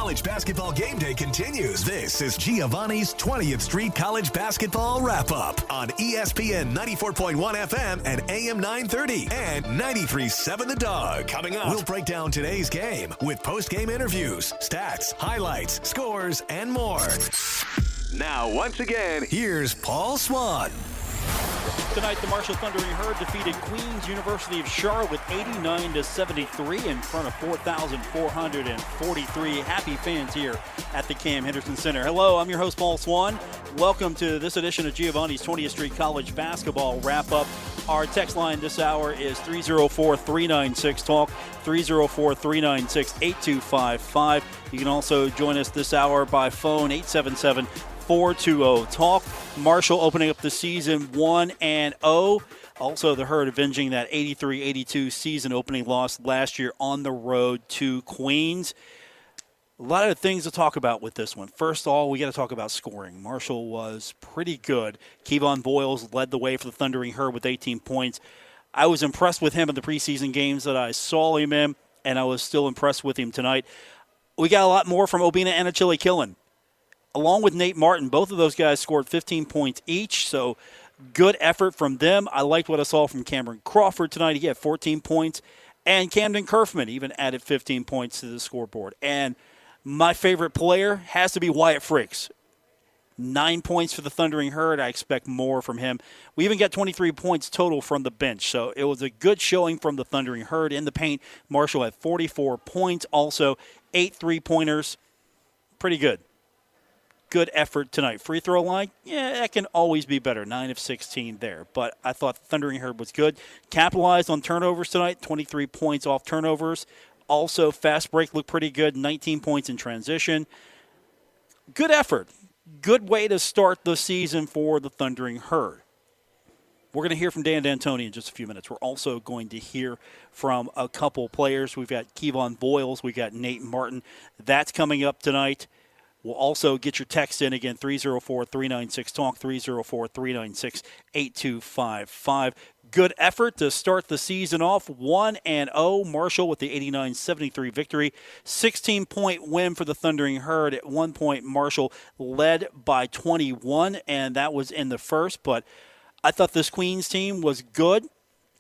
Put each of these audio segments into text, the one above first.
College basketball game day continues. This is Giovanni's 20th Street College basketball wrap-up on ESPN 94.1 FM and AM 930 and 93.7 The Dog. Coming up, we'll break down today's game with post-game interviews, stats, highlights, scores, and more. Now, once again, here's Paul Swann. Tonight, the Marshall Thundering Herd defeated Queens University of Charlotte with 89-73 in front of 4,443 happy fans here at the Cam Henderson Center. Hello, I'm your host, Paul Swann. Welcome to this edition of Giovanni's 20th Street College basketball wrap-up. Our text line this hour is 304-396-TALK, 304-396-8255. You can also join us this hour by phone, 877-420-TALK. Marshall opening up the season 1-0. Also, the Herd avenging that 83-82 season opening loss last year on the road to Queens. A lot of things to talk about with this one. First of all, we got to talk about scoring. Marshall was pretty good. Kevon Boyles led the way for the Thundering Herd with 18 points. I was impressed with him in the preseason games that I saw him in, and I was still impressed with him tonight. We got a lot more from Obina and Achille Killen. Along with Nate Martin, both of those guys scored 15 points each, so good effort from them. I liked what I saw from Cameron Crawford tonight. He had 14 points, and Camden Kerfman even added 15 points to the scoreboard. And my favorite player has to be Wyatt Frakes. 9 points for the Thundering Herd. I expect more from him. We even got 23 points total from the bench, so it was a good showing from the Thundering Herd. In the paint, Marshall had 44 points, also 8 3-pointers. Pretty good. Good effort tonight. Free throw line, yeah, that can always be better. 9 of 16 there. But I thought the Thundering Herd was good. Capitalized on turnovers tonight, 23 points off turnovers. Also, fast break looked pretty good, 19 points in transition. Good effort. Good way to start the season for the Thundering Herd. We're going to hear from Dan D'Antoni in just a few minutes. We're also going to hear from a couple players. We've got Kevon Boyles. We've got Nate Martin. That's coming up tonight. We'll also get your text in again, 304-396-TALK, 304-396-8255. Good effort to start the season off, 1-0. Marshall with the 89-73 victory. 16-point win for the Thundering Herd. At one point, Marshall led by 21, and that was in the first. But I thought this Queens team was good.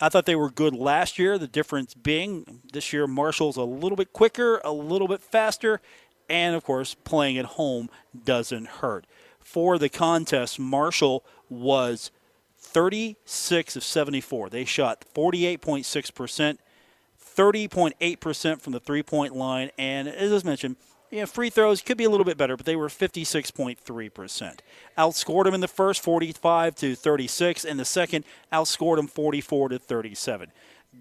I thought they were good last year, the difference being this year Marshall's a little bit quicker, a little bit faster, and, of course, playing at home doesn't hurt. For the contest, Marshall was 36 of 74. They shot 48.6%, 30.8% from the three-point line. And as I mentioned, free throws could be a little bit better, but they were 56.3%. Outscored them in the first, 45-36. In the second, outscored them 44-37.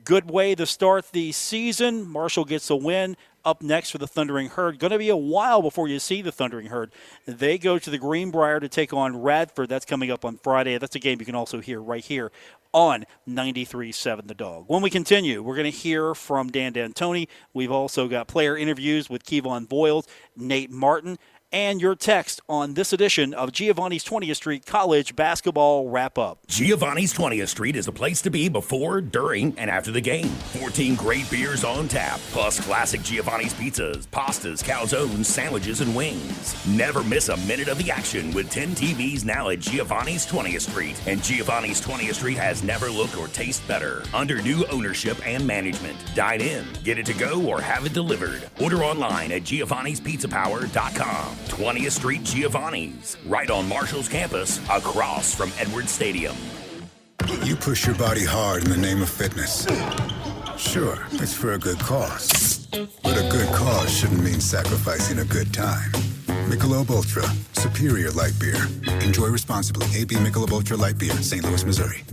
Good way to start the season. Marshall gets a win. Up next for the Thundering Herd. Going to be a while before you see the Thundering Herd. They go to the Greenbrier to take on Radford. That's coming up on Friday. That's a game you can also hear right here on 93.7 The Dog. When we continue, we're going to hear from Dan D'Antoni. We've also got player interviews with Kevon Boyles, Nate Martin, and your text on this edition of Giovanni's 20th Street College basketball wrap-up. Giovanni's 20th Street is the place to be before, during, and after the game. 14 great beers on tap, plus classic Giovanni's pizzas, pastas, calzones, sandwiches, and wings. Never miss a minute of the action with 10 TVs now at Giovanni's 20th Street. And Giovanni's 20th Street has never looked or tasted better. Under new ownership and management. Dine in, get it to go, or have it delivered. Order online at giovannispizzapower.com. 20th Street Giovanni's, right on Marshall's campus, across from Edwards Stadium. You push your body hard in the name of fitness. Sure, it's for a good cause. But a good cause shouldn't mean sacrificing a good time. Michelob Ultra, superior light beer. Enjoy responsibly. AB Michelob Ultra Light Beer, St. Louis, Missouri.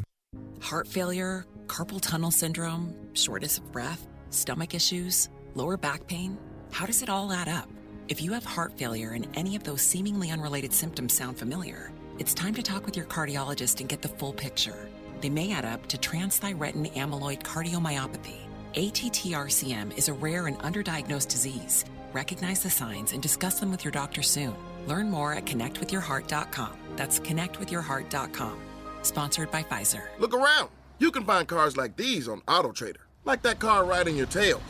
Heart failure, carpal tunnel syndrome, shortness of breath, stomach issues, lower back pain. How does it all add up? If you have heart failure and any of those seemingly unrelated symptoms sound familiar, it's time to talk with your cardiologist and get the full picture. They may add up to transthyretin amyloid cardiomyopathy. ATTR-CM is a rare and underdiagnosed disease. Recognize the signs and discuss them with your doctor soon. Learn more at connectwithyourheart.com. That's connectwithyourheart.com. Sponsored by Pfizer. Look around. You can find cars like these on AutoTrader. Like that car riding your tail.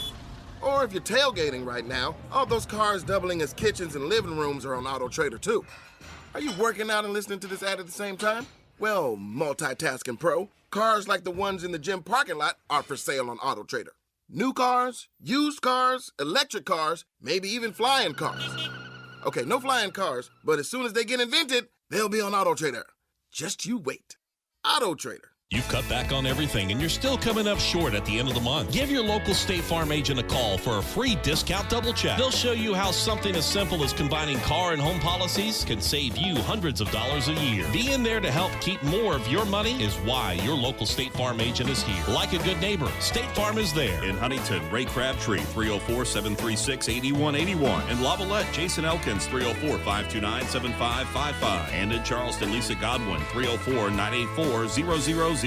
Or if you're tailgating right now, all those cars doubling as kitchens and living rooms are on AutoTrader too. Are you working out and listening to this ad at the same time? Well, multitasking pro, cars like the ones in the gym parking lot are for sale on AutoTrader. New cars, used cars, electric cars, maybe even flying cars. Okay, no flying cars, but as soon as they get invented, they'll be on AutoTrader. Just you wait. AutoTrader. You've cut back on everything and you're still coming up short at the end of the month. Give your local State Farm agent a call for a free discount double check. They'll show you how something as simple as combining car and home policies can save you hundreds of dollars a year. Being there to help keep more of your money is why your local State Farm agent is here. Like a good neighbor, State Farm is there. In Huntington, Ray Crabtree, 304-736-8181. In Lavallette, Jason Elkins, 304-529-7555. And in Charleston, Lisa Godwin, 304-984-0000.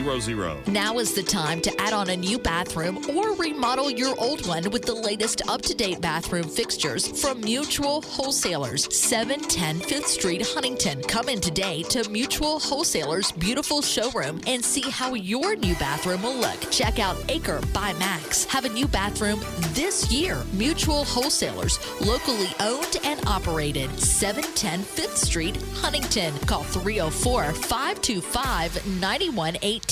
Now is the time to add on a new bathroom or remodel your old one with the latest up-to-date bathroom fixtures from Mutual Wholesalers, 710 5th Street, Huntington. Come in today to Mutual Wholesalers' beautiful showroom and see how your new bathroom will look. Check out Acre by Max. Have a new bathroom this year. Mutual Wholesalers, locally owned and operated, 710 5th Street, Huntington. Call 304-525-9118.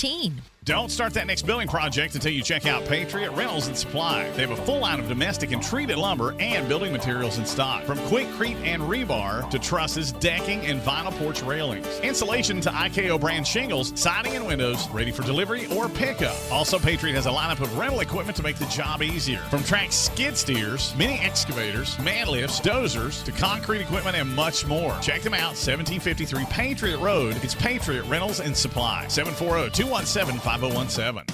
Don't start that next building project until you check out Patriot Rentals and Supply. They have a full line of domestic and treated lumber and building materials in stock. From Quickcrete and rebar to trusses, decking, and vinyl porch railings. Insulation to IKO brand shingles, siding, and windows ready for delivery or pickup. Also, Patriot has a lineup of rental equipment to make the job easier. From track skid steers, mini excavators, man lifts, dozers, to concrete equipment and much more. Check them out, 1753 Patriot Road. It's Patriot Rentals and Supply, 740-217-5017.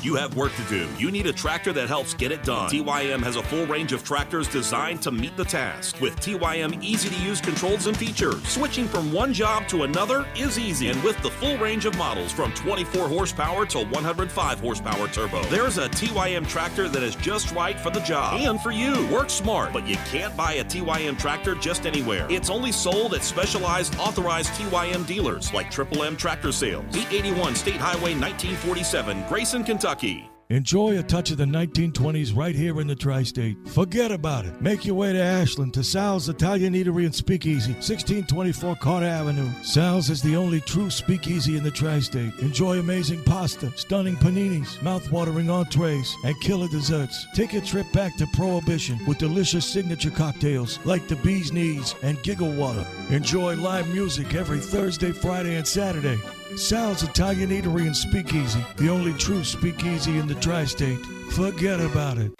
You have work to do. You need a tractor that helps get it done. TYM has a full range of tractors designed to meet the task. With TYM easy-to-use controls and features, switching from one job to another is easy. And with the full range of models from 24 horsepower to 105 horsepower turbo, there's a TYM tractor that is just right for the job and for you. Work smart, but you can't buy a TYM tractor just anywhere. It's only sold at specialized authorized TYM dealers like Triple M Tractor Sales, 881 State Highway 1947, Grayson, Kentucky. Enjoy a touch of the 1920s right here in the Tri-State. Forget about it. Make your way to Ashland to Sal's Italian Eatery and Speakeasy, 1624 Carter Avenue. Sal's is the only true speakeasy in the Tri-State. Enjoy amazing pasta, stunning paninis, mouth-watering entrees, and killer desserts. Take a trip back to Prohibition with delicious signature cocktails like the Bee's Knees and Giggle Water. Enjoy live music every Thursday, Friday, and Saturday. Sal's Italian Eatery and Speakeasy, the only true speakeasy in the Tri-State. Forget about it.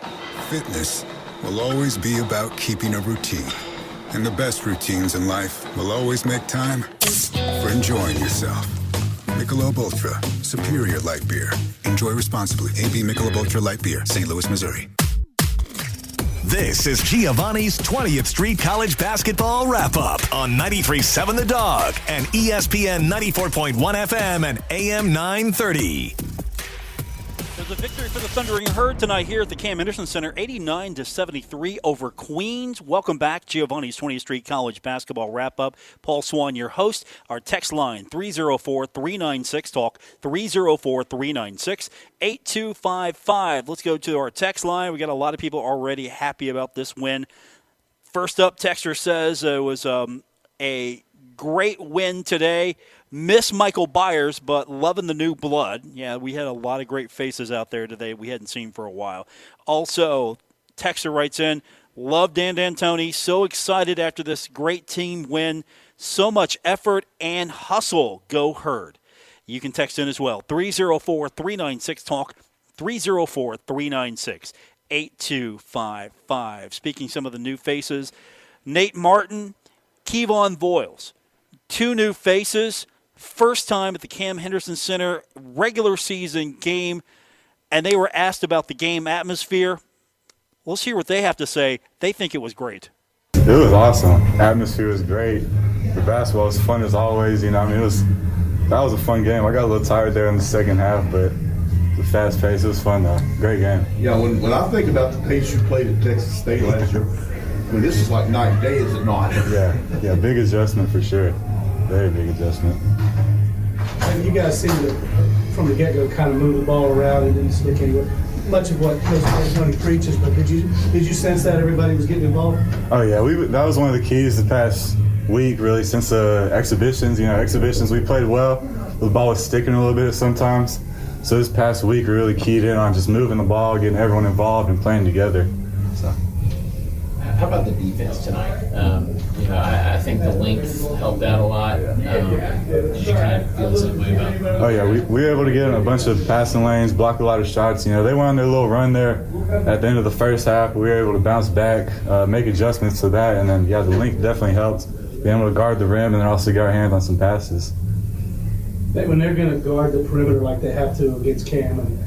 Fitness will always be about keeping a routine. And the best routines in life will always make time for enjoying yourself. Michelob Ultra, superior light beer. Enjoy responsibly. AB Michelob Ultra Light Beer, St. Louis, Missouri. This is Giovanni's 20th Street College Basketball Wrap-Up on 93.7 The Dog and ESPN 94.1 FM and AM 930. There's a victory for the Thundering Herd tonight here at the Cam Henderson Center, 89-73 over Queens. Welcome back, Giovanni's 20th Street College Basketball Wrap-Up. Paul Swann, your host. Our text line, 304-396-TALK, 304-396-8255. Let's go to our text line. We got a lot of people already happy about this win. First up, texter says it was a great win today. Miss Michael Byers, but loving the new blood. Yeah, we had a lot of great faces out there today we hadn't seen for a while. Also, texter writes in, love Dan D'Antoni. So excited after this great team win. So much effort and hustle. Go Herd. You can text in as well. 304-396-TALK, 304-396-8255. Speaking some of the new faces, Nate Martin, Kevon Voiles. Two new faces. First time at the Cam Henderson Center regular season game, and they were asked about the game atmosphere. Let's hear what they have to say. They think it was great. It was awesome. Atmosphere was great. The basketball was fun as always. You know, that was a fun game. I got a little tired there in the second half, but the fast pace, it was fun though. Great game. Yeah, when I think about the pace you played at Texas State last year, I mean, this is like night and day, is it not? Yeah, big adjustment for sure. Very big adjustment. And you guys seem to, from the get-go, kind of move the ball around and didn't stick anywhere. much of what Coach Tony preaches, but did you sense that everybody was getting involved? Oh yeah, that was one of the keys the past week, really, since exhibitions. Exhibitions we played well. The ball was sticking a little bit sometimes. So this past week we really keyed in on just moving the ball, getting everyone involved, and playing together. So. How about the defense tonight? I think the length helped out a lot. Did you kind of feel the same way about it? Oh yeah, we were able to get in a bunch of passing lanes, block a lot of shots. They went on their little run there at the end of the first half. We were able to bounce back, make adjustments to that, and then the length definitely helped. Being able to guard the rim and then also get our hands on some passes. When they're going to guard the perimeter like they have to against Cam and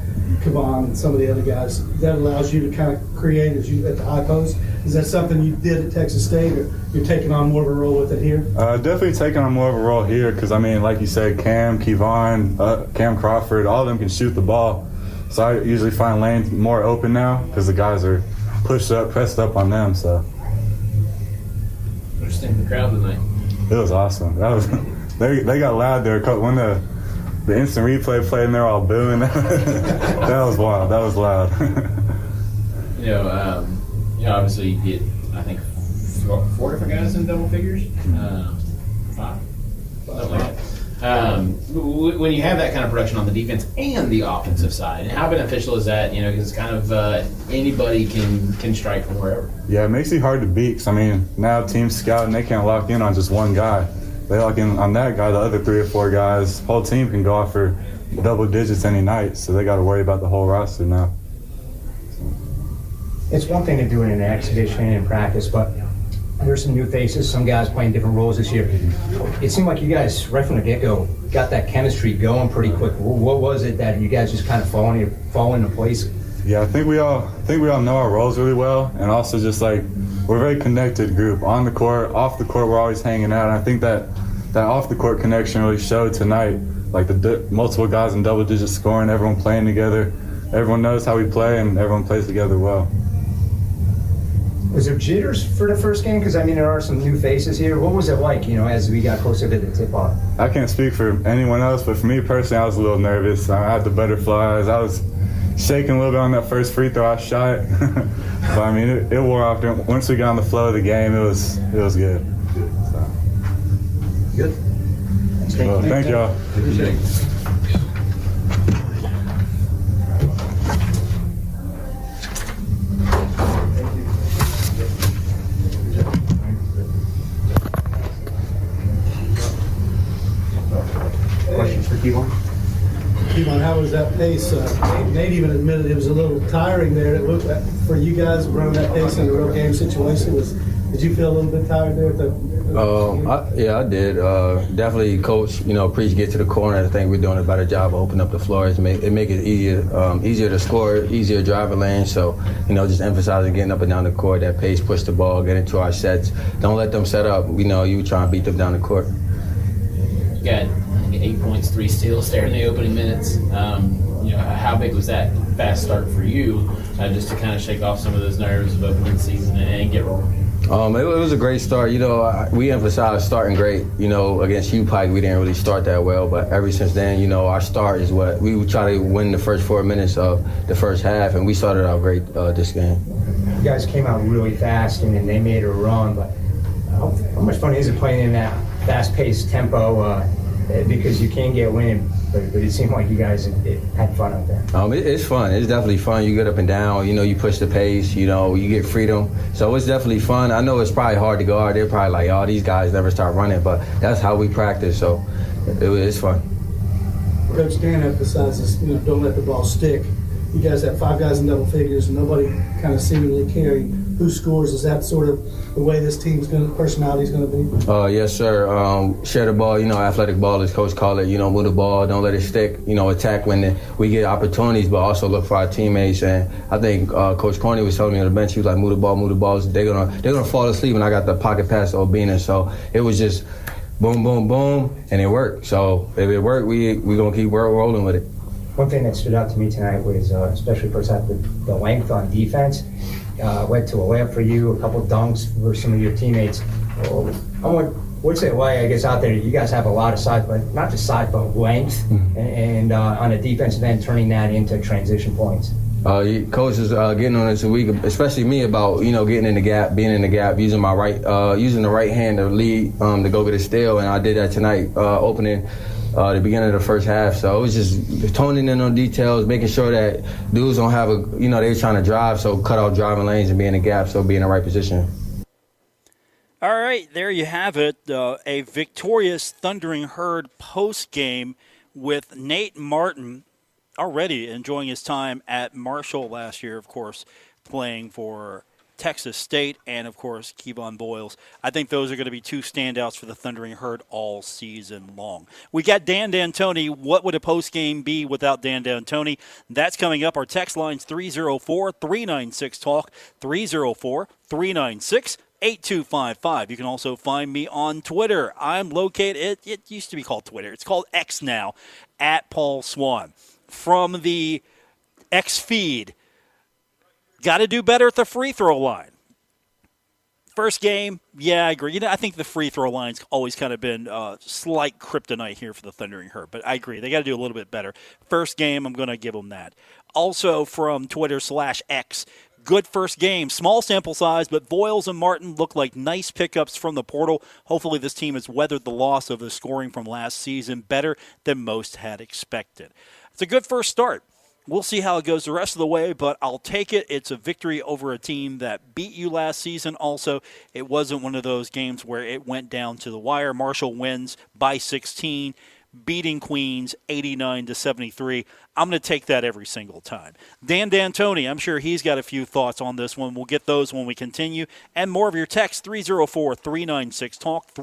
Giovanni and some of the other guys, that allows you to kind of create at the high post. Is that something you did at Texas State, or you're taking on more of a role with it here? Definitely taking on more of a role here because, like you said, Cam, Giovanni, Cam Crawford, all of them can shoot the ball. So I usually find lanes more open now because the guys are pressed up on them. So. What did you think of the crowd tonight? It was awesome. They got loud there when the instant replay played and they're all booing. That was wild. That was loud. Obviously you get, I think, 4 different guys in double figures. 5. Something like that. When you have that kind of production on the defense and the offensive side, and how beneficial is that? Because it's kind of anybody can strike from wherever. Yeah, it makes it hard to beat. Cause, now teams scout and they can't lock in on just one guy. They lock in on that guy, the other 3 or 4 guys. Whole team can go off for double digits any night, so they got to worry about the whole roster now. It's one thing to do it in an exhibition and practice, but there's some new faces, some guys playing different roles this year. It seemed like you guys, right from the get-go, got that chemistry going pretty quick. What was it that you guys just kind of fall into place? Yeah, I think we all know our roles really well, and also just we're a very connected group. On the court, off the court, we're always hanging out, and I think that off the court connection really showed tonight. The multiple guys in double digit scoring, everyone playing together, everyone knows how we play, and everyone plays together well. Was there jitters for the first game? Because, there are some new faces here. What was it like, as we got closer to the tip-off? I can't speak for anyone else, but for me personally, I was a little nervous. I had the butterflies. I was shaking a little bit on that first free throw I shot. But, it wore off. Once we got on the flow of the game, it was good. So. Good. Well, thank y'all. Appreciate it. Questions for Giovanni? Giovanni, how was that pace? Nate even admitted it was a little tiring there. It looked like for you guys running that pace in a real game situation. Did you feel a little bit tired there at the I did. Definitely, Coach, preach get to the corner. I think we're doing a better job of opening up the floors. Make it easier to score, easier driving lane. So, just emphasizing getting up and down the court, that pace, push the ball, get into our sets. Don't let them set up. You try and beat them down the court. You got 8 points, 3 steals there in the opening minutes. How big was that fast start for you, just to kind of shake off some of those nerves of opening the season and get rolling? It was a great start. We emphasized starting great. Against UPike, we didn't really start that well, but ever since then, our start is what we try to win the first 4 minutes of the first half, and we started out great this game. You guys came out really fast, and then they made a run, but how much fun is it playing in that fast-paced tempo? Because you can get winning, but it seemed like you guys had fun out there. It's fun. It's definitely fun. You get up and down. You push the pace. You get freedom. So it's definitely fun. I know it's probably hard to guard. They're probably like, oh, these guys never start running, but that's how we practice. So it's fun. Coach Dan emphasizes, don't let the ball stick. You guys have 5 guys in double figures, and nobody kind of seemingly caring who scores. Is that sort of the way this team's personality is going to be? Yes, sir. Share the ball, athletic ball, as Coach call it. Move the ball, don't let it stick. Attack when we get opportunities, but also look for our teammates. And I think Coach Corney was telling me on the bench, he was like, move the ball. They're gonna fall asleep, and I got the pocket pass to Obina. So it was just boom, boom, boom, and it worked. So if it worked, we gonna keep rolling with it. One thing that stood out to me tonight was, especially first half, the length on defense. Led to a layup for you, a couple dunks for some of your teammates. What's it like, I guess, out there? You guys have a lot of size, but not just size, but length, and on a defensive end, turning that into transition points. Coach is getting on us a week, especially me, about getting in the gap, being in the gap, using the right hand to lead to go get a steal, and I did that tonight, opening the beginning of the first half. So it was just toning in on details, making sure that dudes don't have they were trying to drive, so cut out driving lanes and be in the gap, so be in the right position. All right, there you have it. A victorious Thundering Herd post game with Nate Martin, already enjoying his time at Marshall last year, of course, playing for Texas State, and, of course, Kevon Boyles. I think those are going to be two standouts for the Thundering Herd all season long. We got Dan D'Antoni. What would a postgame be without Dan D'Antoni? That's coming up. Our text line's 304-396-TALK, 304-396-8255. You can also find me on Twitter. I'm located, it used to be called Twitter. It's called X now, at Paul Swann. From the X feed, got to do better at the free throw line. First game, yeah, I agree. I think the free throw line's always kind of been slight kryptonite here for the Thundering Herd, but I agree. They got to do a little bit better. First game, I'm going to give them that. Also from Twitter/X, good first game. Small sample size, but Boyles and Martin look like nice pickups from the portal. Hopefully this team has weathered the loss of the scoring from last season better than most had expected. It's a good first start. We'll see how it goes the rest of the way, but I'll take it. It's a victory over a team that beat you last season. Also, it wasn't one of those games where it went down to the wire. Marshall wins by 16, beating Queens 89-73. I'm going to take that every single time. Dan D'Antoni, I'm sure he's got a few thoughts on this one. We'll get those when we continue. And more of your text, 304-396-TALK,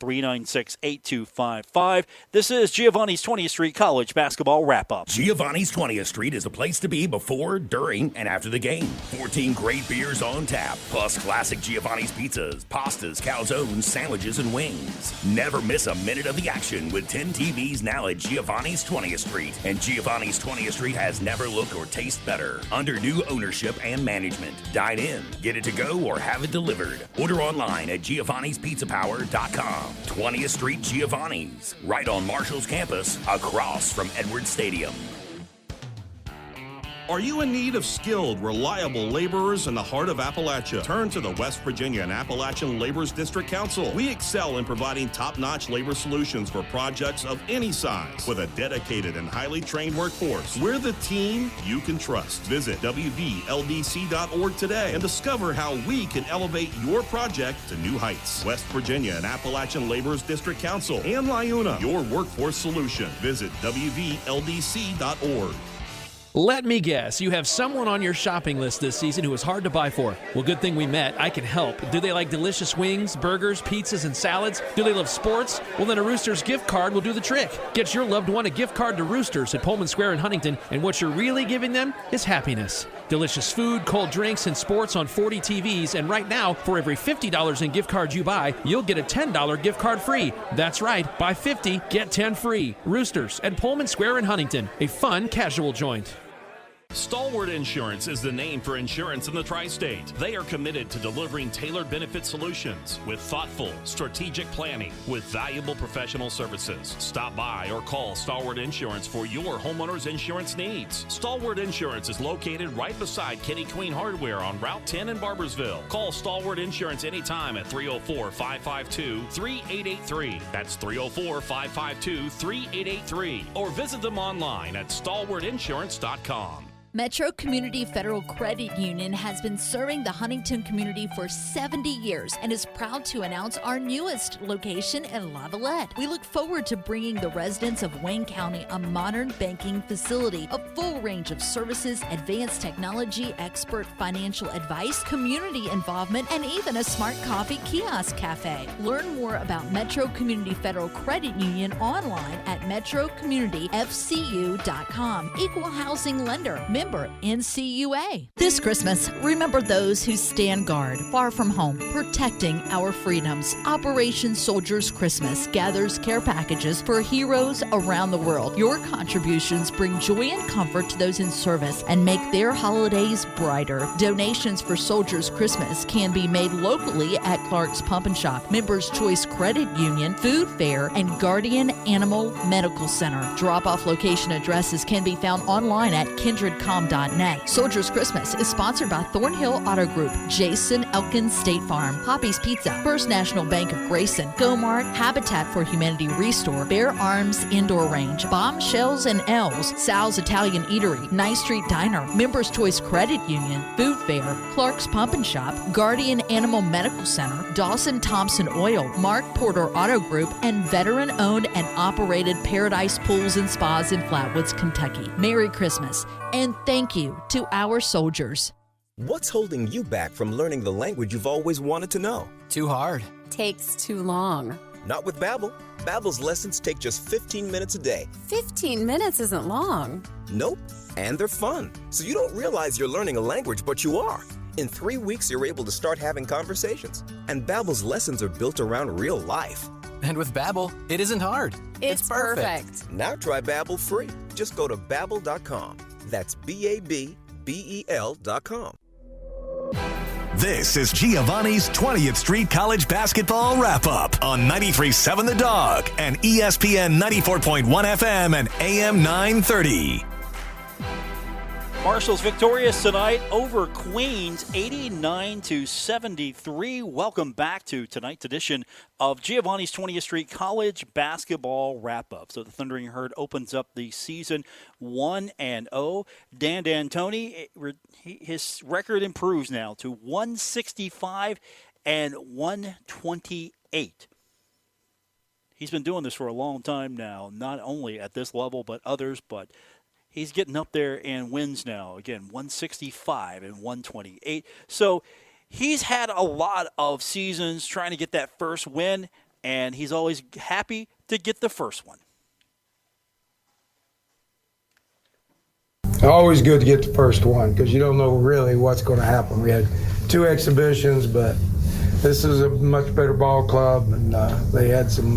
304-396-8255. This is Giovanni's 20th Street College Basketball Wrap-Up. Giovanni's 20th Street is the place to be before, during, and after the game. 14 great beers on tap, plus classic Giovanni's pizzas, pastas, calzones, sandwiches, and wings. Never miss a minute of the action with 10 TVs now at Giovanni's 20th Street. And Giovanni's 20th Street has never looked or tasted better. Under new ownership and management. Dine in, get it to go, or have it delivered. Order online at Giovanni'sPizzaPower.com. 20th Street Giovanni's, right on Marshall's campus, across from Edwards Stadium. Are you in need of skilled, reliable laborers in the heart of Appalachia? Turn to the West Virginia and Appalachian Laborers District Council. We excel in providing top-notch labor solutions for projects of any size with a dedicated and highly trained workforce. We're the team you can trust. Visit WVLDC.org today and discover how we can elevate your project to new heights. West Virginia and Appalachian Laborers District Council and LIUNA, your workforce solution. Visit WVLDC.org. Let me guess, you have someone on your shopping list this season who is hard to buy for. Well, good thing we met. I can help. Do they like delicious wings, burgers, pizzas, and salads? Do they love sports? Well, then a Roosters gift card will do the trick. Get your loved one a gift card to Roosters at Pullman Square in Huntington, and what you're really giving them is happiness. Delicious food, cold drinks, and sports on 40 TVs, and right now, for every $50 in gift cards you buy, you'll get a $10 gift card free. That's right, buy 50, get 10 free. Roosters at Pullman Square in Huntington, a fun, casual joint. Stalwart Insurance is the name for insurance in the tri-state. They are committed to delivering tailored benefit solutions with thoughtful, strategic planning with valuable professional services. Stop by or call Stalwart Insurance for your homeowner's insurance needs. Stalwart Insurance is located right beside Kenny Queen Hardware on Route 10 in Barbersville. Call Stalwart Insurance anytime at 304-552-3883. That's 304-552-3883. Or visit them online at stalwartinsurance.com. Metro Community Federal Credit Union has been serving the Huntington community for 70 years and is proud to announce our newest location in Lavallette. We look forward to bringing the residents of Wayne County a modern banking facility, a full range of services, advanced technology, expert financial advice, community involvement, and even a smart coffee kiosk cafe. Learn more about Metro Community Federal Credit Union online at metrocommunityfcu.com. Equal housing lender. Member NCUA. This Christmas, remember those who stand guard far from home, protecting our freedoms. Operation Soldiers Christmas gathers care packages for heroes around the world. Your contributions bring joy and comfort to those in service and make their holidays brighter. Donations for Soldiers Christmas can be made locally at Clark's Pump and Shop, Members Choice Credit Union, Food Fair, and Guardian Animal Medical Center. Drop-off location addresses can be found online at Kindred SoldiersChristmas.com.net. Soldiers Christmas is sponsored by Thornhill Auto Group, Jason Elkins State Farm, Poppy's Pizza, First National Bank of Grayson, Go-Mart, Habitat for Humanity Restore, Bear Arms Indoor Range, Bombshells and L's, Sal's Italian Eatery, Ninth Street Diner, Members Choice Credit Union, Food Fair, Clark's Pump and Shop, Guardian Animal Medical Center, Dawson Thompson Oil, Mark Porter Auto Group, and veteran-owned and operated Paradise Pools and Spas in Flatwoods, Kentucky. Merry Christmas, and thank you to our soldiers. What's holding you back from learning the language you've always wanted to know? Too hard. Takes too long. Not with Babbel. Babbel's lessons take just 15 minutes a day. 15 minutes isn't long. Nope. And they're fun. So you don't realize you're learning a language, but you are. In 3 weeks, you're able to start having conversations. And Babbel's lessons are built around real life. And with Babbel, it isn't hard. It's perfect. Now try Babbel free. Just go to Babbel.com. That's BABBEL.com. This is Giovanni's 20th Street College Basketball Wrap-Up on 93.7 The Dog and ESPN 94.1 FM and AM 930. Marshall's victorious tonight over Queens, 89-73. Welcome back to tonight's edition of Giovanni's 20th Street College Basketball Wrap-Up. So the Thundering Herd opens up the season 1-0. Dan D'Antoni, his record improves now to 165 and 128. He's been doing this for a long time now, not only at this level but others, but he's getting up there in wins now. Again, 165 and 128. So he's had a lot of seasons trying to get that first win, and he's always happy to get the first one. Always good to get the first one because you don't know really what's going to happen. We had 2 exhibitions, but this is a much better ball club, and they had some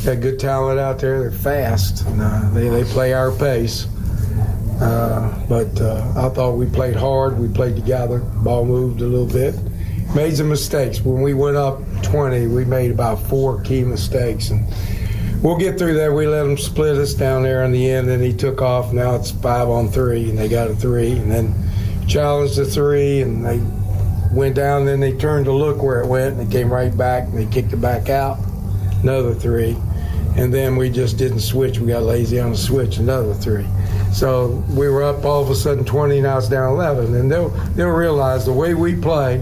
had good talent out there. They're fast, and they play our pace. But I thought we played hard. We played together. Ball moved a little bit. Made some mistakes. When we went up 20, we made about 4 key mistakes. And we'll get through that. We let them split us down there in the end, and he took off. Now it's 5-on-3, and they got a 3. And then challenged the 3, and they went down. And then they turned to look where it went, and it came right back, and they kicked it back out. Another 3. And then we just didn't switch. We got lazy on the switch, another 3. So we were up all of a sudden 20, now it's down 11. And they'll realize the way we play,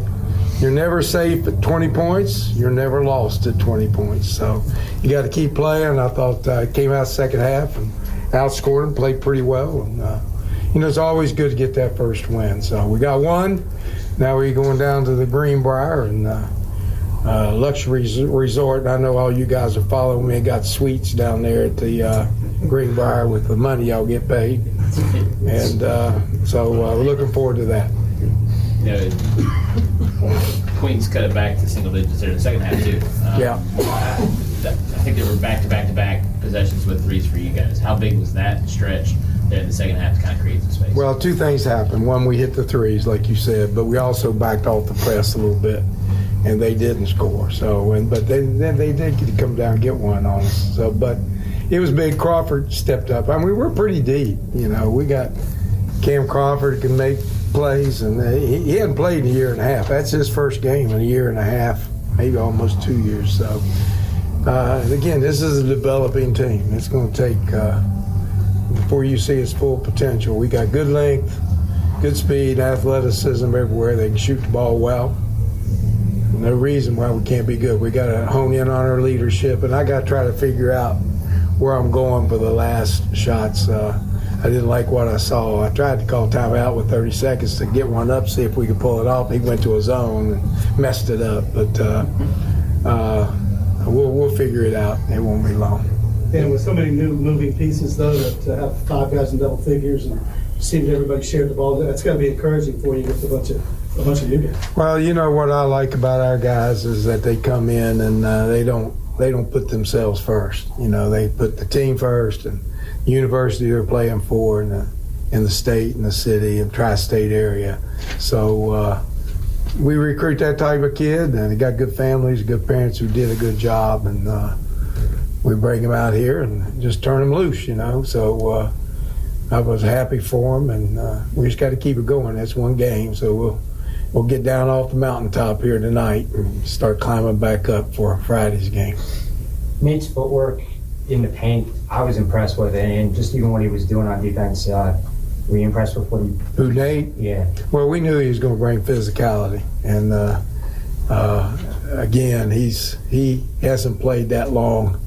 you're never safe at 20 points. You're never lost at 20 points. So you got to keep playing. I thought came out second half and outscored them, played pretty well. And, it's always good to get that first win. So we got 1. Now we're going down to the Greenbrier and luxury resort. I know all you guys are following me. I got suites down there at the Greenbrier with the money y'all get paid. And so we're looking forward to that. Queens cut it back to single digits there in the second half, too. Yeah. I think they were back-to-back possessions with 3s for you guys. How big was that stretch there in the second half to kind of create some space? Well, 2 things happened. One, we hit the 3s, like you said, but we also backed off the press a little bit, and they didn't score. So, but then they did get to come down and get one on us. So, but it was big. Crawford stepped up. I mean, we're pretty deep. We got Cam Crawford can make plays, and he hadn't played in a year and a half. That's his first game in a year and a half, maybe almost 2 years. So, again, this is a developing team. It's going to take before you see its full potential. We got good length, good speed, athleticism everywhere. They can shoot the ball well. No reason why we can't be good. We got to hone in on our leadership, and I got to try to figure out where I'm going for the last shots. I didn't like what I saw. I tried to call timeout with 30 seconds to get one up, see if we could pull it off. He went to a zone and messed it up, but we'll figure it out. It won't be long. And with so many new moving pieces, though, to have 5 guys in double figures and seems everybody shared the ball, that's got to be encouraging for you with a bunch of new guys. Well, what I like about our guys is that they come in and they don't put themselves first. They put the team first and the university they're playing for and the state and the city and tri-state area. So we recruit that type of kid, and they got good families, good parents who did a good job, and we bring them out here and just turn them loose. So I was happy for him, and we just got to keep it going. That's one game, so we'll get down off the mountaintop here tonight and start climbing back up for Friday's game. Nate's footwork in the paint, I was impressed with it, and just even what he was doing on defense. Were you impressed with what he? Who, Nate? Yeah. Well, we knew he was going to bring physicality, and again, he hasn't played that long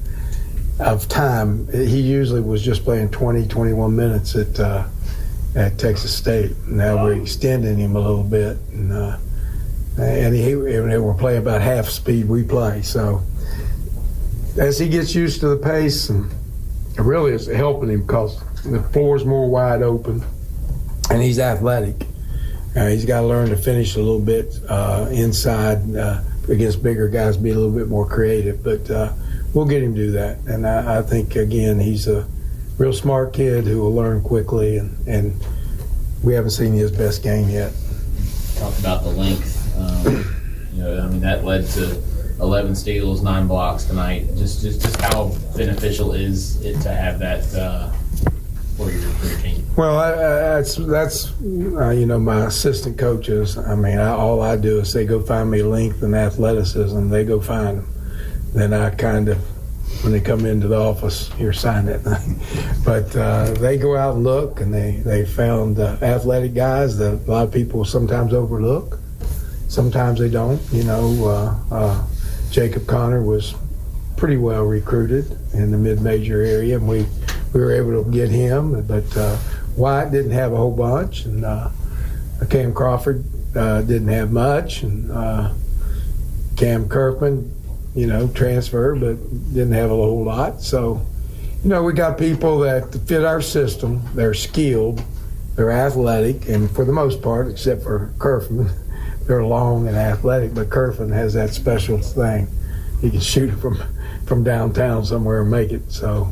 of time. He usually was just playing 20, 21 minutes at Texas State. Now we're extending him a little bit, and we're playing about half speed we play. So as he gets used to the pace, and it really is helping him because the floor's more wide open, and he's athletic. He's got to learn to finish a little bit inside against bigger guys, be a little bit more creative. But we'll get him to do that. And I think, again, he's a real smart kid who will learn quickly, and we haven't seen his best game yet. Talked about the length. That led to 11 steals, 9 blocks tonight. Just how beneficial is it to have that for your team? Well, that's my assistant coaches. All I do is say, go find me length and athleticism. They go find them. Then I kind of, when they come into the office, here, sign that thing. But they go out and look, and they found athletic guys that a lot of people sometimes overlook. Sometimes they don't. Jacob Connor was pretty well recruited in the mid-major area, and we were able to get him. But Wyatt didn't have a whole bunch, and Cam Crawford didn't have much, and Cam Kirkman, transfer, but didn't have a whole lot. So, we got people that fit our system. They're skilled, they're athletic, and for the most part, except for Kirkman, they're long and athletic. But Kirkman has that special thing. He can shoot from downtown somewhere and make it. So,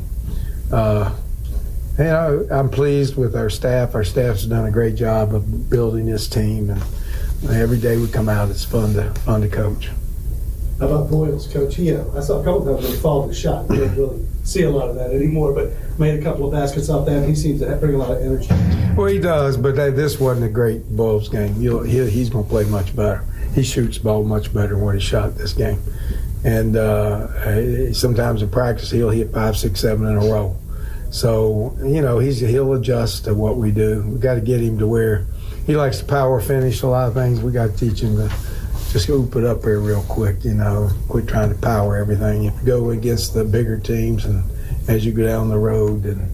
I'm pleased with our staff. Our staff's done a great job of building this team, and every day we come out, it's fun to coach. How about Boyles, Coach? I saw a couple times when he followed the shot. We don't really see a lot of that anymore, but made a couple of baskets off that, and he seems to bring a lot of energy. Well, he does, but this wasn't a great Boyles game. He's going to play much better. He shoots the ball much better than what he shot this game. And sometimes in practice, he'll hit 5, 6, 7 in a row. So, he'll adjust to what we do. We got to get him to where he likes to power finish a lot of things. We got to teach him to just oop it up here real quick, quit trying to power everything. If you go against the bigger teams and as you go down the road, and,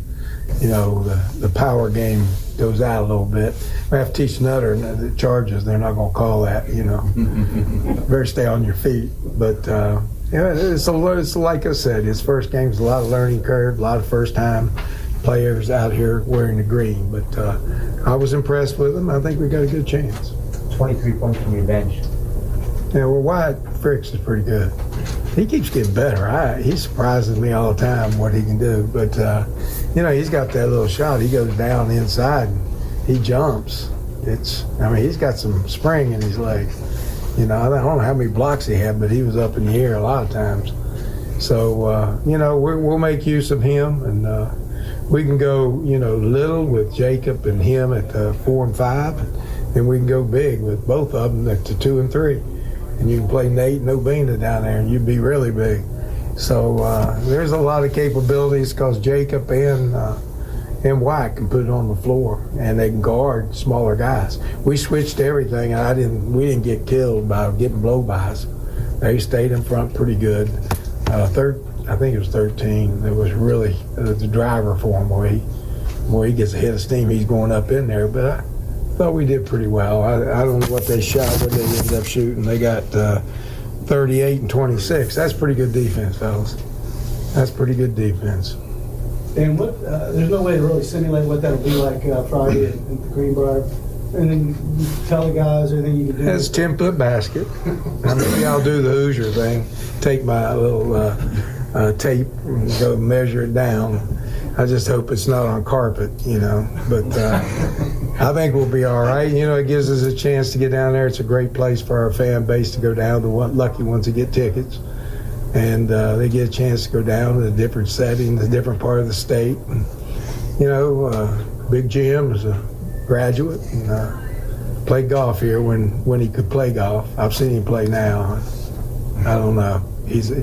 the power game goes out a little bit. We have to teach Nutter the charges. They're not going to call that, Better stay on your feet. But, it's like I said, his first game's a lot of learning curve, a lot of first-time players out here wearing the green. But I was impressed with him. I think we got a good chance. 23 points from your bench. Yeah, well, Wyatt Fricks is pretty good. He keeps getting better. He surprises me all the time what he can do. But, he's got that little shot. He goes down inside and he jumps. He's got some spring in his leg. I don't know how many blocks he had, but he was up in the air a lot of times. So, we'll make use of him, and we can go, little with Jacob and him at 4 and 5, and we can go big with both of them at the 2 and 3. And you can play Nate and Obina down there, and you'd be really big. So there's a lot of capabilities because Jacob and White can put it on the floor, and they can guard smaller guys. We switched everything, and we didn't get killed by getting blow-bys. They stayed in front pretty good. I think it was 13. It was really the driver for him where he gets a hit of steam. He's going up in there, but I thought we did pretty well. I don't know what they shot, what they ended up shooting. They got 38 and 26. That's pretty good defense, fellas. That's pretty good defense. And there's no way to really simulate what that'll be like Friday at the Greenbrier. And then you tell the guys everything you can do. It's 10-foot basket. Maybe I'll do the Hoosier thing. Take my little tape and go measure it down. I just hope it's not on carpet, But I think we'll be all right. It gives us a chance to get down there. It's a great place for our fan base to go down, the lucky ones to get tickets. And they get a chance to go down to a different setting, a different part of the state. And, Big Jim is a graduate and played golf here when he could play golf. I've seen him play now. I don't know.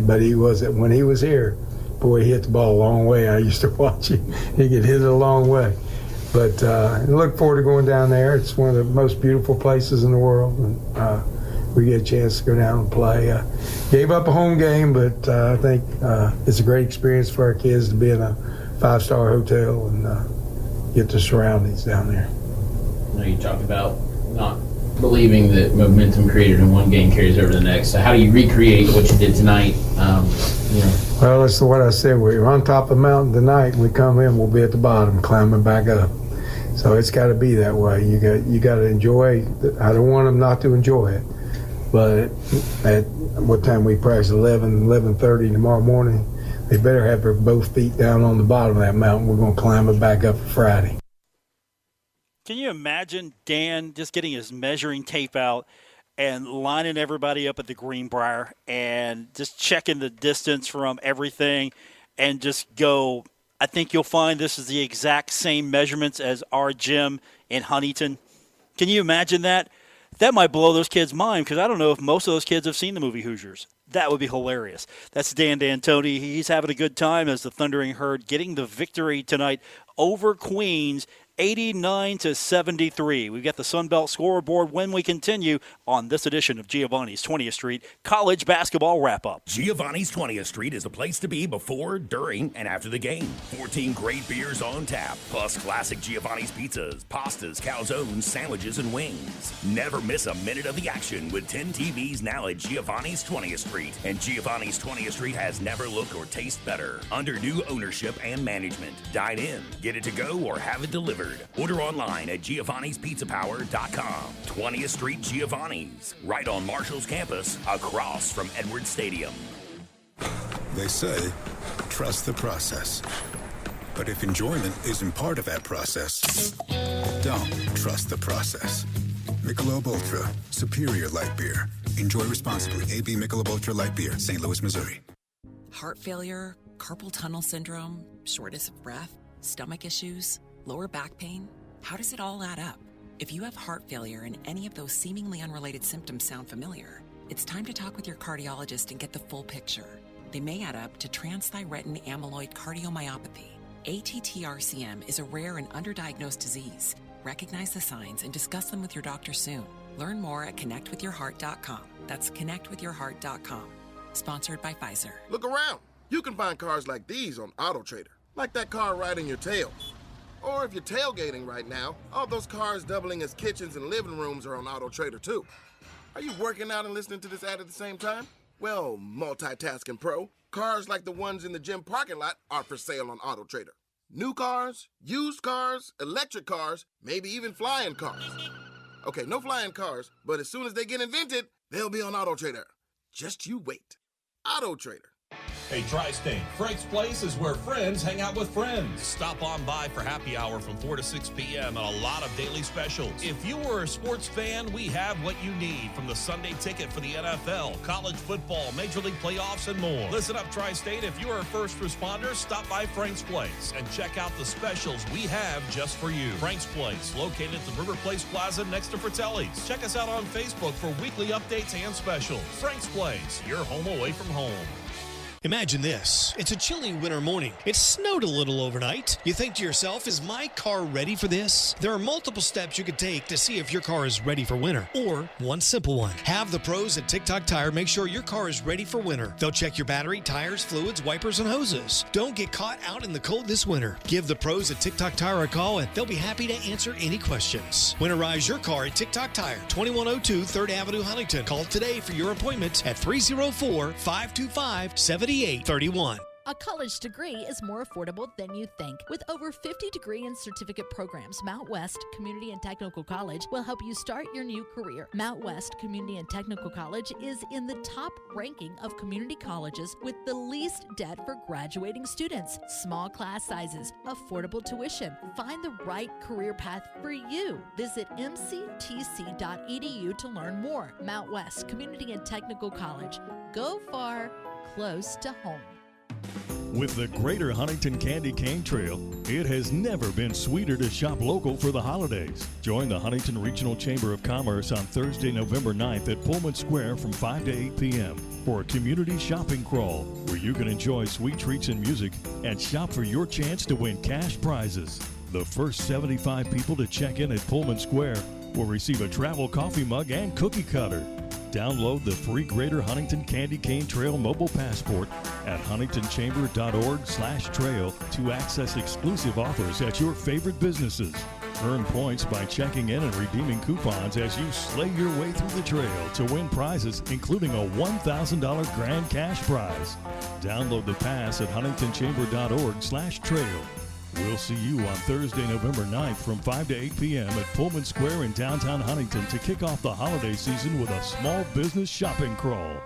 But he was when he was here. Boy, he hit the ball a long way. I used to watch him. He could hit it a long way. But I look forward to going down there. It's one of the most beautiful places in the world. And we get a chance to go down and play. Gave up a home game, but I think it's a great experience for our kids to be in a 5-star hotel and get the surroundings down there. I know you talked about not believing that momentum created in one game carries over to the next. So how do you recreate what you did tonight? Well, that's what I said. We're on top of the mountain tonight. We come in, we'll be at the bottom, climbing back up. So it's got to be that way. You got to enjoy. I don't want them not to enjoy it. But at what time we practice, 11:30 tomorrow morning, they better have their both feet down on the bottom of that mountain. We're going to climb it back up for Friday. Can you imagine Dan just getting his measuring tape out and lining everybody up at the Greenbrier and just checking the distance from everything and just go, I think you'll find this is the exact same measurements as our gym in Huntington. Can you imagine that? That might blow those kids' mind because I don't know if most of those kids have seen the movie Hoosiers. That would be hilarious. That's Dan D'Antoni. He's having a good time as the Thundering Herd getting the victory tonight over Queens, 89-73. We've got the Sunbelt scoreboard when we continue on this edition of Giovanni's 20th Street College Basketball Wrap-Up. Giovanni's 20th Street is the place to be before, during, and after the game. 14 great beers on tap, plus classic Giovanni's pizzas, pastas, calzones, sandwiches, and wings. Never miss a minute of the action with 10 TVs now at Giovanni's 20th Street. And Giovanni's 20th Street has never looked or tasted better. Under new ownership and management. Dine in, get it to go, or have it delivered. Order online at Giovanni'sPizzaPower.com. 20th Street Giovanni's, right on Marshall's campus, across from Edwards Stadium. They say, trust the process. But if enjoyment isn't part of that process, don't trust the process. Michelob Ultra, superior light beer. Enjoy responsibly. AB Michelob Ultra Light Beer, St. Louis, Missouri. Heart failure, carpal tunnel syndrome, shortness of breath, stomach issues, lower back pain. How does it all add up? If you have heart failure and any of those seemingly unrelated symptoms sound familiar, it's time to talk with your cardiologist and get the full picture. They may add up to transthyretin amyloid cardiomyopathy. ATTR-CM is a rare and underdiagnosed disease. Recognize the signs and discuss them with your doctor soon. Learn more at connectwithyourheart.com. That's connectwithyourheart.com. Sponsored by Pfizer. Look around. You can find cars like these on AutoTrader. Like that car right in your tail. Or if you're tailgating right now, all those cars doubling as kitchens and living rooms are on AutoTrader too. Are you working out and listening to this ad at the same time? Well, multitasking pro, cars like the ones in the gym parking lot are for sale on AutoTrader. New cars, used cars, electric cars, maybe even flying cars. Okay, no flying cars, but as soon as they get invented, they'll be on AutoTrader. Just you wait. AutoTrader. Hey, Tri-State, Frank's Place is where friends hang out with friends. Stop on by for happy hour from 4 to 6 p.m. and a lot of daily specials. If you were a sports fan, we have what you need, from the Sunday ticket for the NFL, college football, Major League playoffs, and more. Listen up, Tri-State, if you are a first responder, stop by Frank's Place and check out the specials we have just for you. Frank's Place, located at the River Place Plaza next to Fratelli's. Check us out on Facebook for weekly updates and specials. Frank's Place, your home away from home. Imagine this. It's a chilly winter morning. It snowed a little overnight. You think to yourself, is my car ready for this? There are multiple steps you could take to see if your car is ready for winter. Or one simple one. Have the pros at TikTok Tire make sure your car is ready for winter. They'll check your battery, tires, fluids, wipers, and hoses. Don't get caught out in the cold this winter. Give the pros at TikTok Tire a call and they'll be happy to answer any questions. Winterize your car at TikTok Tire, 2102 3rd Avenue, Huntington. Call today for your appointment at 304-525-7831. A college degree is more affordable than you think. With over 50 degree and certificate programs, Mount West Community and Technical College will help you start your new career. Mount West Community and Technical College is in the top ranking of community colleges with the least debt for graduating students. Small class sizes, affordable tuition. Find the right career path for you. Visit mctc.edu to learn more. Mount West Community and Technical College. Go far, close to home. With the Greater Huntington Candy Cane Trail, it has never been sweeter to shop local for the holidays. Join the Huntington Regional Chamber of Commerce on Thursday, November 9th at Pullman Square from 5 to 8 p.m. for a community shopping crawl where you can enjoy sweet treats and music and shop for your chance to win cash prizes. The first 75 people to check in at Pullman Square will receive a travel coffee mug and cookie cutter. Download the free Greater Huntington Candy Cane Trail mobile passport at huntingtonchamber.org/trail to access exclusive offers at your favorite businesses. Earn points by checking in and redeeming coupons as you slay your way through the trail to win prizes, including a $1,000 grand cash prize. Download the pass at huntingtonchamber.org/trail. We'll see you on Thursday, November 9th from 5 to 8 p.m. at Pullman Square in downtown Huntington to kick off the holiday season with a small business shopping crawl.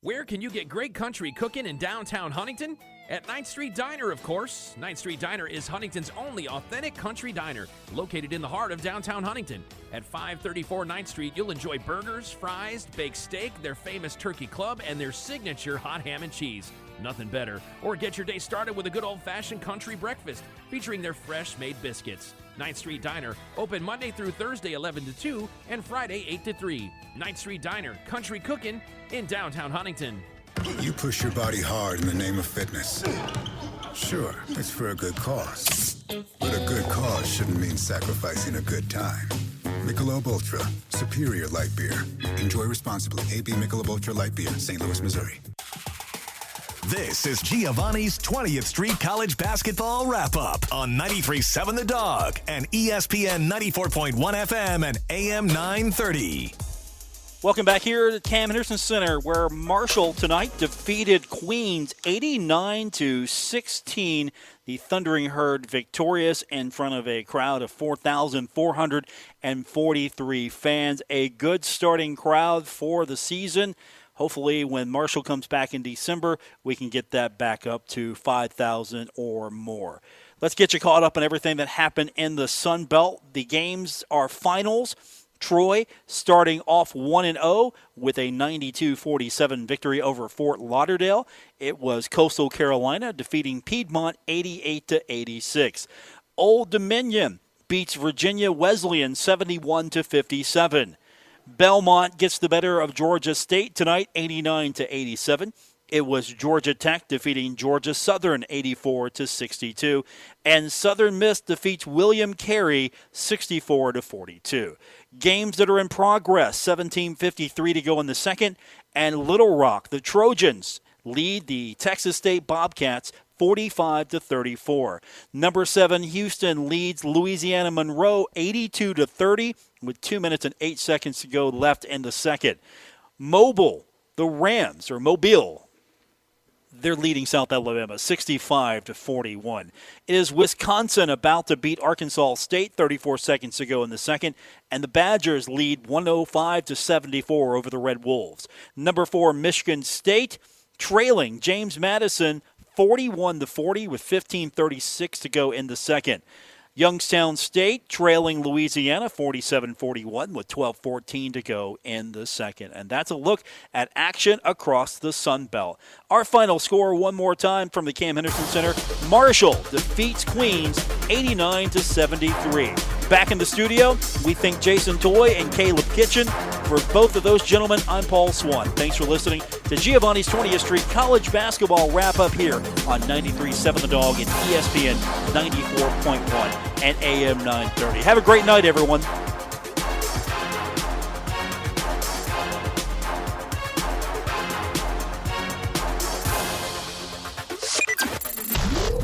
Where can you get great country cooking in downtown Huntington? At 9th Street Diner, of course. 9th Street Diner is Huntington's only authentic country diner, located in the heart of downtown Huntington. At 534 9th Street, you'll enjoy burgers, fries, baked steak, their famous turkey club, and their signature hot ham and cheese. Nothing better. Or get your day started with a good old-fashioned country breakfast, featuring their fresh-made biscuits. 9th Street Diner, open Monday through Thursday 11 to 2 and Friday 8 to 3. 9th Street Diner, country cooking in downtown Huntington. You push your body hard in the name of fitness. Sure, it's for a good cause. But a good cause shouldn't mean sacrificing a good time. Michelob Ultra, superior light beer. Enjoy responsibly. AB Michelob Ultra Light Beer, St. Louis, Missouri. This is Giovanni's 20th Street College Basketball Wrap-Up on 93.7 The Dog and ESPN 94.1 FM and AM 930. Welcome back here to Cam Henderson Center, where Marshall tonight defeated Queens 89-16. The Thundering Herd victorious in front of a crowd of 4,443 fans. A good starting crowd for the season. Hopefully, when Marshall comes back in December, we can get that back up to 5,000 or more. Let's get you caught up on everything that happened in the Sun Belt. The games are finals. Troy starting off 1-0 with a 92-47 victory over Fort Lauderdale. It was Coastal Carolina defeating Piedmont 88-86. Old Dominion beats Virginia Wesleyan 71-57. Belmont gets the better of Georgia State tonight, 89-87. It was Georgia Tech defeating Georgia Southern 84-62. And Southern Miss defeats William Carey 64-42. Games that are in progress, 17:53 to go in the second. And Little Rock, the Trojans, lead the Texas State Bobcats 45-34. Number 7, Houston leads Louisiana Monroe 82-30 with 2 minutes and 8 seconds to go left in the second. Mobile, the Rams, or Mobile, they're leading South Alabama 65-41. It is Wisconsin about to beat Arkansas State, 34 seconds to go in the second, and the Badgers lead 105-74 over the Red Wolves. Number 4, Michigan State trailing James Madison 41-40 with 15:36 to go in the second. Youngstown State trailing Louisiana 47-41 with 12:14 to go in the second. And that's a look at action across the Sun Belt. Our final score one more time from the Cam Henderson Center. Marshall defeats Queens 89-73. Back in the studio, we thank Jason Toy and Caleb Kitchen. For both of those gentlemen, I'm Paul Swann. Thanks for listening to Giovanni's 20th Street College Basketball Wrap-Up here on 93.7 The Dog and ESPN 94.1 and AM 930. Have a great night, everyone.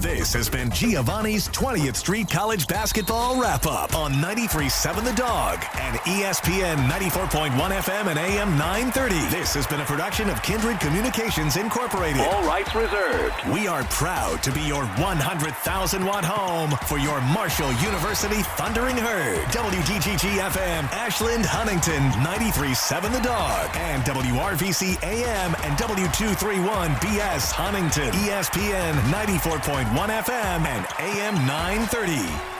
This has been Giovanni's 20th Street College Basketball Wrap-Up on 93.7 The Dog and ESPN 94.1 FM and AM 930. This has been a production of Kindred Communications Incorporated. All rights reserved. We are proud to be your 100,000-watt home for your Marshall University Thundering Herd. WGGG-FM, Ashland, Huntington, 93.7 The Dog, and WRVC AM and W231BS Huntington, ESPN 94.1 FM and AM 930.